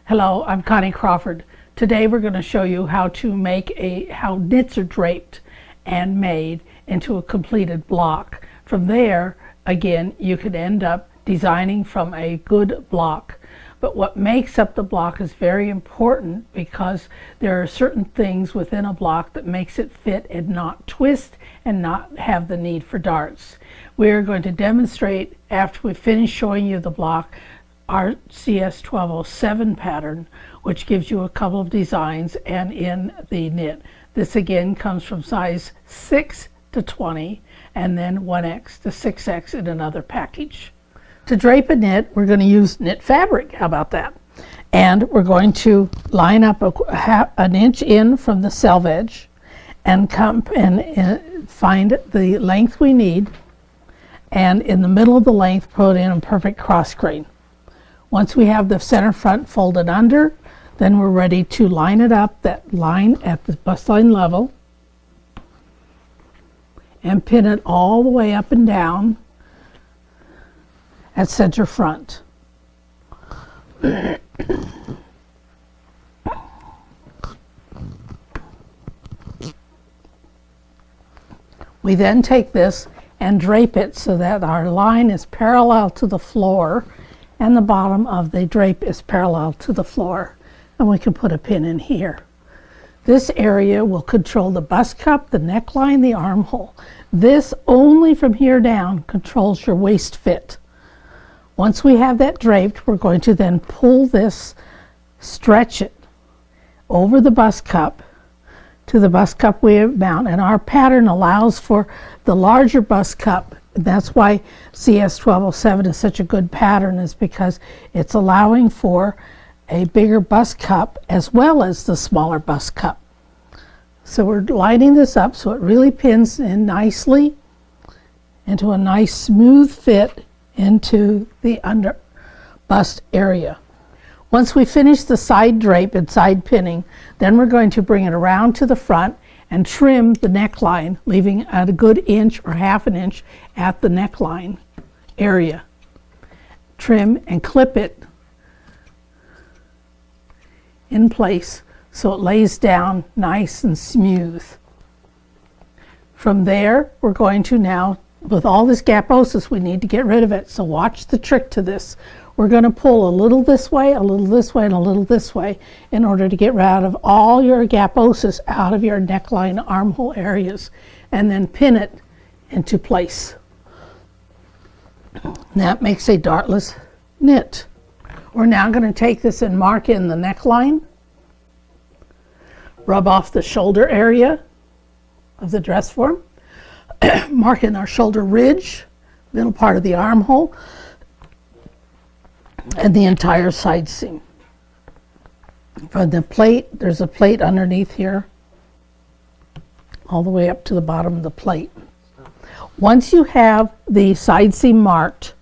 Hello, I'm Connie Crawford. Today we're going to show you how knits are draped and made into a completed block. From there, again, you could end up designing from a good block. But what makes up the block is very important because there are certain things within a block that makes it fit and not twist and not have the need for darts. We're going to demonstrate, after we finish showing you the block, our CS1207 pattern, which gives you a couple of designs and in the knit. This again comes from size 6 to 20 and then 1X to 6X in another package. To drape a knit, we're going to use knit fabric. How about that? And we're going to line up an inch in from the selve edge and come and find the length we need, and in the middle of the length put in a perfect cross grain. Once we have the center front folded under, then we're ready to line it up, that line at the bust line level, and pin it all the way up and down at center front. We then take this and drape it so that our line is parallel to the floor and the bottom of the drape is parallel to the floor, and we can put a pin in here. This area will control the bust cup, the neckline, the armhole. This only from here down controls your waist fit. Once we have that draped, we're going to then pull this, stretch it over the bust cup to the bust cup we mount, and our pattern allows for the larger bust cup. That's why CS1207 is such a good pattern, is because it's allowing for a bigger bust cup as well as the smaller bust cup. So we're lining this up so it really pins in nicely into a nice smooth fit into the under bust area. Once we finish the side drape and side pinning, then we're going to bring it around to the front and trim the neckline, leaving at a good inch or half an inch at the neckline area. Trim and clip it in place so it lays down nice and smooth. From there, we're going to now, with all this gaposis, we need to get rid of it. So watch the trick to this. We're going to pull a little this way, a little this way, and a little this way in order to get rid of all your gaposis out of your neckline armhole areas, and then pin it into place. That makes a dartless knit. We're now going to take this and mark in the neckline, rub off the shoulder area of the dress form, mark in our shoulder ridge, middle part of the armhole, and the entire side seam. For the plate, there's a plate underneath here, all the way up to the bottom of the plate. Once you have the side seam marked,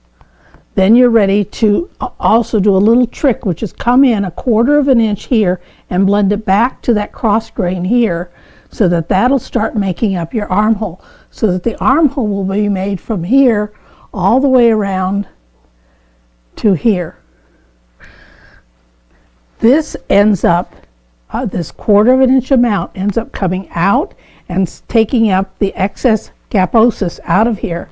then you're ready to also do a little trick, which is come in 1/4 of an inch here and blend it back to that cross grain here, so that that'll start making up your armhole, so that the armhole will be made from here all the way around to here. This ends up, this 1/4 of an inch amount ends up coming out and taking up the excess gaposis out of here.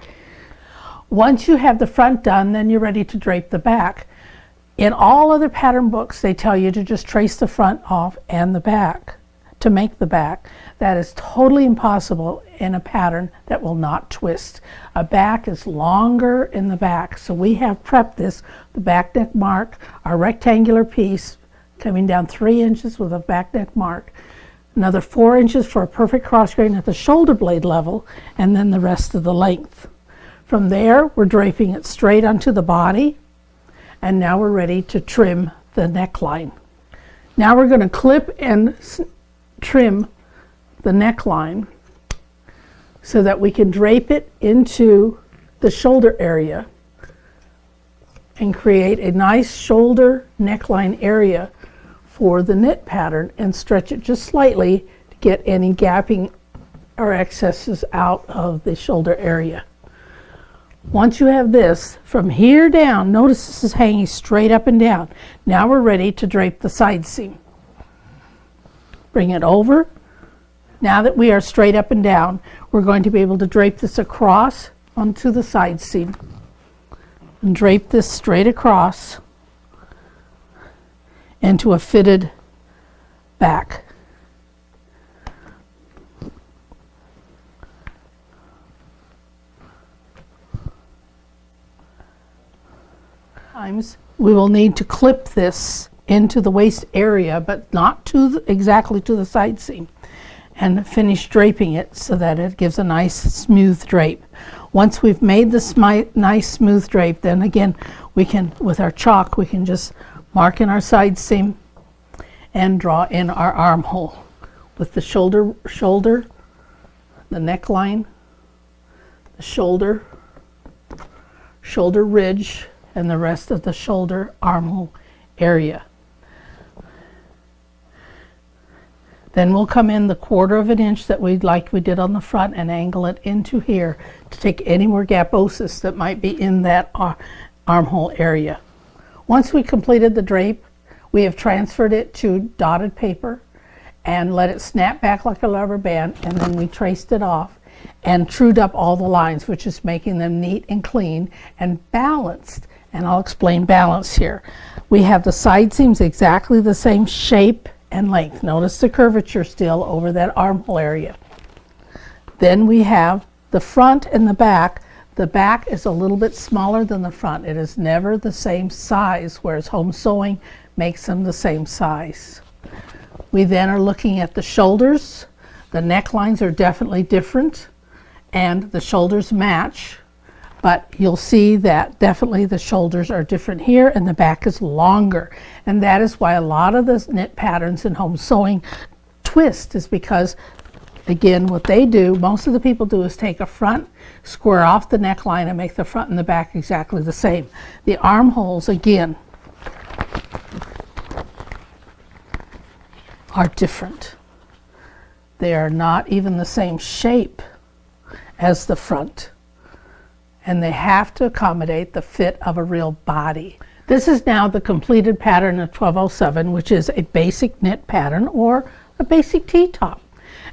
Once you have the front done, then you're ready to drape the back. In all other pattern books, they tell you to just trace the front off and the back to make the back. That is totally impossible in a pattern that will not twist. A back is longer in the back, so we have prepped this, the back neck mark, our rectangular piece coming down 3 inches with a back neck mark, another 4 inches for a perfect cross grain at the shoulder blade level, and then the rest of the length. From there, we're draping it straight onto the body, and now we're ready to trim the neckline. Now we're going to clip and trim the neckline so that we can drape it into the shoulder area and create a nice shoulder neckline area for the knit pattern, and stretch it just slightly to get any gapping or excesses out of the shoulder area. Once you have this, from here down, notice this is hanging straight up and down. Now we're ready to drape the side seam. Bring it over. Now that we are straight up and down, we're going to be able to drape this across onto the side seam. And drape this straight across into a fitted back. We will need to clip this into the waist area, but not to exactly to the side seam, and finish draping it so that it gives a nice smooth drape. Once we've made this nice smooth drape, then again we can, with our chalk, we can just mark in our side seam and draw in our armhole with the shoulder, the neckline, the shoulder ridge, and the rest of the shoulder armhole area. Then we'll come in the 1/4 of an inch that we did on the front and angle it into here to take any more gaposis that might be in that armhole area. Once we completed the drape, we have transferred it to dotted paper and let it snap back like a rubber band, and then we traced it off and trued up all the lines, which is making them neat and clean and balanced. And I'll explain balance here. We have the side seams exactly the same shape and length. Notice the curvature still over that armhole area. Then we have the front and the back. The back is a little bit smaller than the front. It is never the same size, whereas home sewing makes them the same size. We then are looking at the shoulders. The necklines are definitely different and the shoulders match, but you'll see that definitely the shoulders are different here and the back is longer. And that is why a lot of the knit patterns in home sewing twist, is because, again, what they do, most of the people do, is take a front, square off the neckline, and make the front and the back exactly the same. The armholes, again, are different. They are not even the same shape as the front, and they have to accommodate the fit of a real body. This is now the completed pattern of 1207, which is a basic knit pattern or a basic T-top.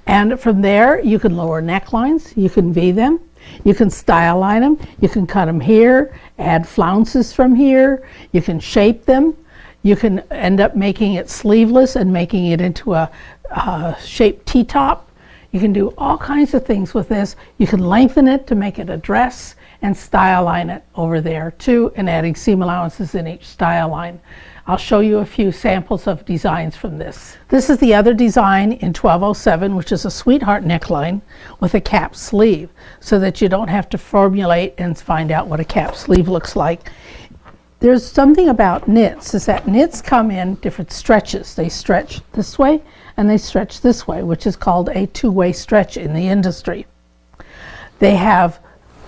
And from there, you can lower necklines, you can V them, you can style line them, you can cut them here, add flounces from here, you can shape them, you can end up making it sleeveless and making it into a shaped T-top. You can do all kinds of things with this. You can lengthen it to make it a dress and style line it over there too, and adding seam allowances in each style line. I'll show you a few samples of designs from this. This is the other design in 1207, which is a sweetheart neckline with a cap sleeve, so that you don't have to formulate and find out what a cap sleeve looks like. There's something about knits, is that knits come in different stretches. They stretch this way and they stretch this way, which is called a two-way stretch in the industry. They have,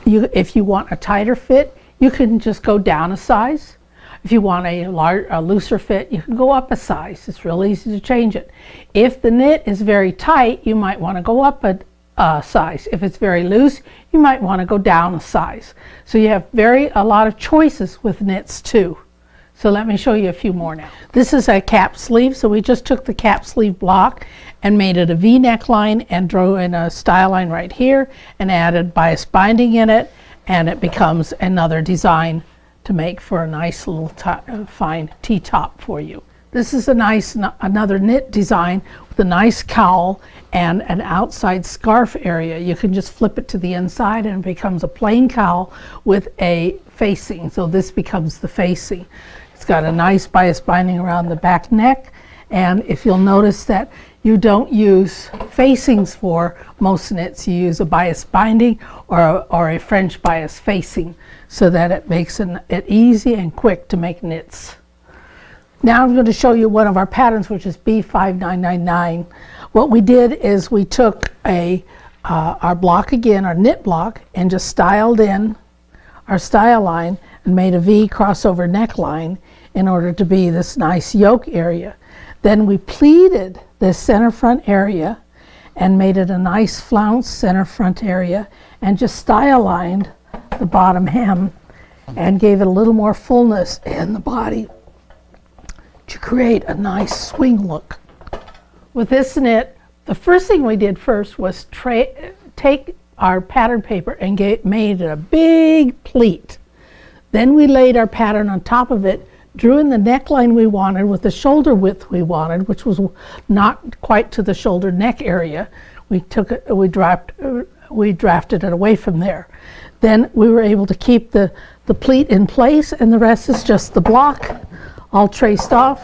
if you want a tighter fit, you can just go down a size. If you want a looser fit, you can go up a size. It's real easy to change it. If the knit is very tight, you might want to go up a size. If it's very loose, you might want to go down a size. So you have a lot of choices with knits too. So let me show you a few more now. This is a cap sleeve, so we just took the cap sleeve block and made it a V neckline and drew in a style line right here and added bias binding in it, and it becomes another design to make for a nice little fine T-top for you. This is another knit design with a nice cowl and an outside scarf area. You can just flip it to the inside and it becomes a plain cowl with a facing. So this becomes the facing. It's got a nice bias binding around the back neck, and if you'll notice that you don't use facings for most knits, you use a bias binding or a French bias facing, so that it makes it easy and quick to make knits. Now I'm going to show you one of our patterns, which is B5999. What we did is we took our block again, our knit block, and just styled in our style line and made a V crossover neckline in order to be this nice yoke area. Then we pleated the center front area and made it a nice flounce center front area, and just style lined the bottom hem and gave it a little more fullness in the body to create a nice swing look. With this knit, the first thing we did first was take our pattern paper and made it a big pleat. Then we laid our pattern on top of it, drew in the neckline we wanted with the shoulder width we wanted, which was not quite to the shoulder neck area. We drafted it away from there. Then we were able to keep the pleat in place, and the rest is just the block all traced off.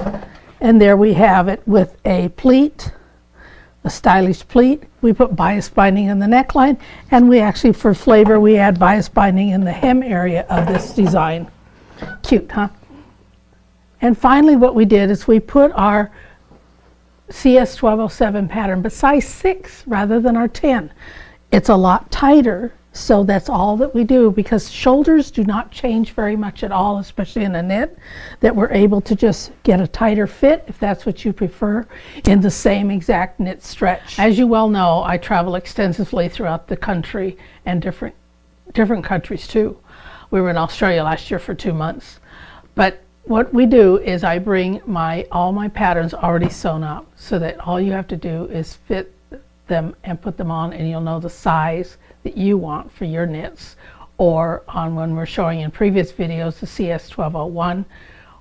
And there we have it with a pleat, a stylish pleat. We put bias binding in the neckline, and we actually, for flavor, we add bias binding in the hem area of this design. Cute, huh? And finally what we did is we put our CS 1207 pattern, but size 6 rather than our 10. It's a lot tighter, so that's all that we do, because shoulders do not change very much at all, especially in a knit, that we're able to just get a tighter fit, if that's what you prefer, in the same exact knit stretch. As you well know, I travel extensively throughout the country, and different countries too. We were in Australia last year for 2 months. But what we do is I bring all my patterns already sewn up, so that all you have to do is fit them and put them on, and you'll know the size that you want for your knits. Or on when we're showing in previous videos the CS 1201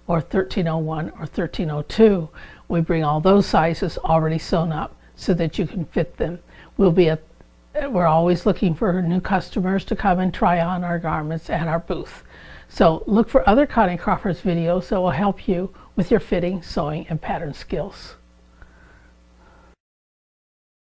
or 1301 or 1302, we bring all those sizes already sewn up so that you can fit them. We're always looking for new customers to come and try on our garments at our booth. So look for other Connie Crawford's videos that will help you with your fitting, sewing, and pattern skills.